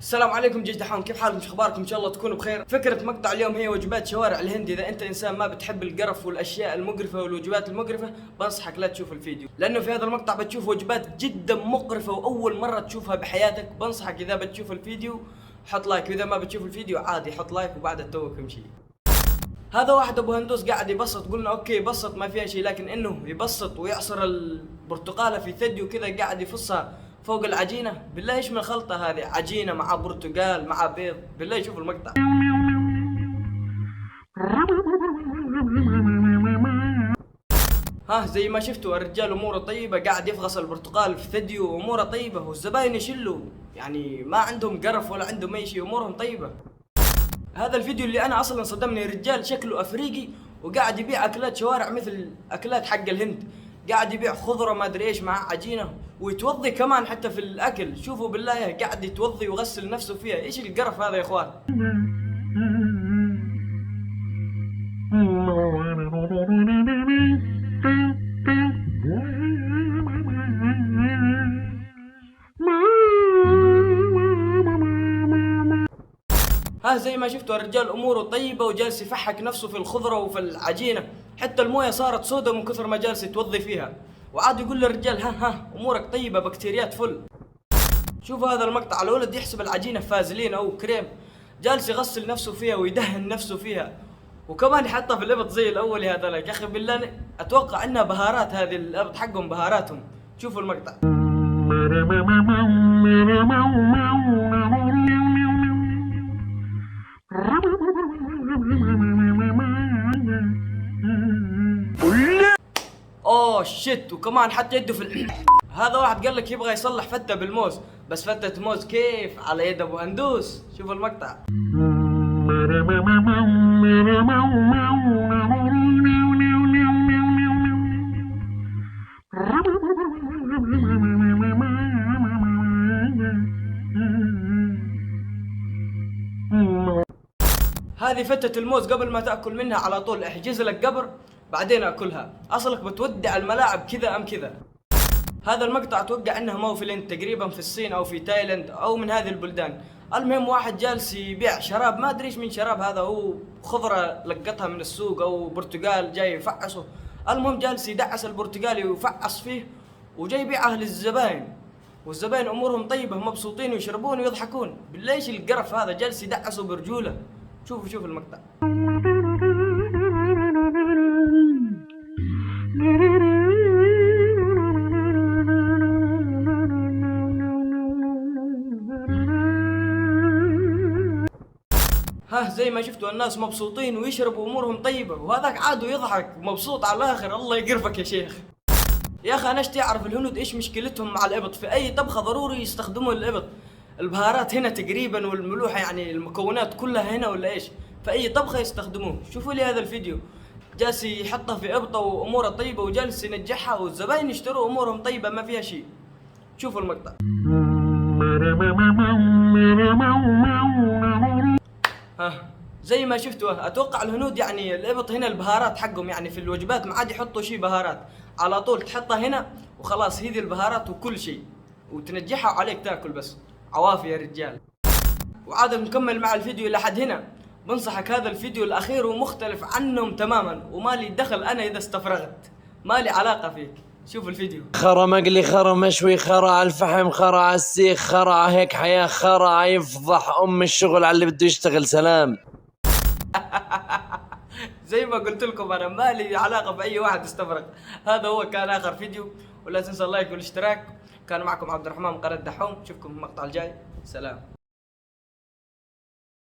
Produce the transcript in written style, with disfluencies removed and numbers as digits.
السلام عليكم جيش دحوم، كيف حالكم؟ شو اخباركم؟ ان شاء الله تكونوا بخير. فكرة مقطع اليوم هي وجبات شوارع الهند. اذا انت انسان ما بتحب القرف والاشياء المقرفة والوجبات المقرفة بنصحك لا تشوف الفيديو، لانه في هذا المقطع بتشوف وجبات جدا مقرفة واول مرة تشوفها بحياتك. بنصحك اذا بتشوف الفيديو حط لايك، واذا ما بتشوف الفيديو عادي حط لايك وبعدها توك امشي. هذا واحد ابو هندوس قاعد يبسط، قلنا اوكي بسط ما فيها شيء، لكن انه يبسط ويعصر البرتقالة في ثدي وكذا قاعد يفصها فوق العجينة. بالله ايش من الخلطة هذه؟ عجينة مع برتقال مع بيض. بالله شوف المقطع. ها زي ما شفتوا الرجال اموره طيبة، قاعد يفغص البرتقال في ثديه واموره طيبة، والزباين يشلوا يعني ما عندهم قرف ولا عندهم اي شيء، امورهم طيبة. هذا الفيديو اللي انا اصلا صدمني، رجال شكله افريقي وقاعد يبيع اكلات شوارع مثل اكلات حق الهند، قاعد يبيع خضره ما ادري ايش مع عجينه ويتوضي كمان حتى في الاكل. شوفوا بالله قاعد يتوضي ويغسل نفسه فيها. ايش القرف هذا يا اخوان؟ ها زي ما شفتوا الرجال اموره طيبه وجالس يفحك نفسه في الخضره وفي العجينه، حتى المويه صارت سودة من كثر ما جالس يتوضي فيها، وعاد يقول للرجال ها امورك طيبه بكتيريات فل. شوفوا هذا المقطع، الولد يحسب العجينه فازلين او كريم، جالس يغسل نفسه فيها ويدهن نفسه فيها، وكمان يحطها في الابط زي الاول. هذا يا اخي بالله اتوقع انها بهارات، هذه الابط حقهم بهاراتهم. شوفوا المقطع. اوه شت، وكمان حط يده في هذا واحد قال لك يبغى يصلح فتة بالموز، بس فتة موز كيف على يد ابو هندوس. شوف المقطع. هذه فتة الموز، قبل ما تاكل منها على طول احجز لك قبر بعدين اكلها، اصلك بتودع الملاعب كذا ام كذا. هذا المقطع اتوقع انه ما هو في الهند، تقريبا في الصين او في تايلاند او من هذه البلدان. المهم واحد جالس يبيع شراب، ما ادري ايش من شراب هذا، هو خضره لقطها من السوق او برتقال جاي يفعصه. المهم جالس يدعس البرتقال ويفعص فيه وجاي يبيعه للزباين، والزباين امورهم طيبه مبسوطين ويشربون ويضحكون. بالله ايش القرف هذا؟ جالس يدعسه برجوله. شوف المقطع. ها زي ما شفتوا الناس مبسوطين ويشربوا امورهم طيبه، وهذاك عاده يضحك مبسوط على الاخر. الله يقرفك يا شيخ. يا اخي انا اشتي اعرف الهنود ايش مشكلتهم مع الابط؟ في اي طبخه ضروري يستخدموا الابط. البهارات هنا تقريبا والملوحه، يعني المكونات كلها هنا ولا ايش؟ في اي طبخه يستخدموه. شوفوا لي هذا الفيديو، جالس يحطها في ابطه واموره طيبه وجالس ينجحها والزباين يشتروا امورهم طيبه ما فيها شيء. شوفوا المقطع. ها زي ما شفتوا اتوقع الهنود يعني الابط هنا البهارات حقهم، يعني في الوجبات ما عاد يحطوا شيء بهارات، على طول تحطها هنا وخلاص هذه البهارات وكل شيء، وتنجحها وعليك تاكل بس. عوافي يا رجال. وعاد نكمل مع الفيديو لحد هنا. بنصحك هذا الفيديو الاخير ومختلف عنهم تماما، ومالي دخل انا اذا استفرغت، مالي علاقه فيك. شوف الفيديو. خرا مقلي، خرا مشوي، خرا على الفحم، خرا على السيخ، خرا هيك حياة، خرا يفضح ام الشغل على اللي بده يشتغل. سلام. زي ما قلت لكم انا مالي علاقه باي واحد استفرغ. هذا هو كان اخر فيديو، ولا تنسى اللايك والاشتراك. كان معكم عبد الرحمن من قناه دحوم، نشوفكم في المقطع الجاي. سلام.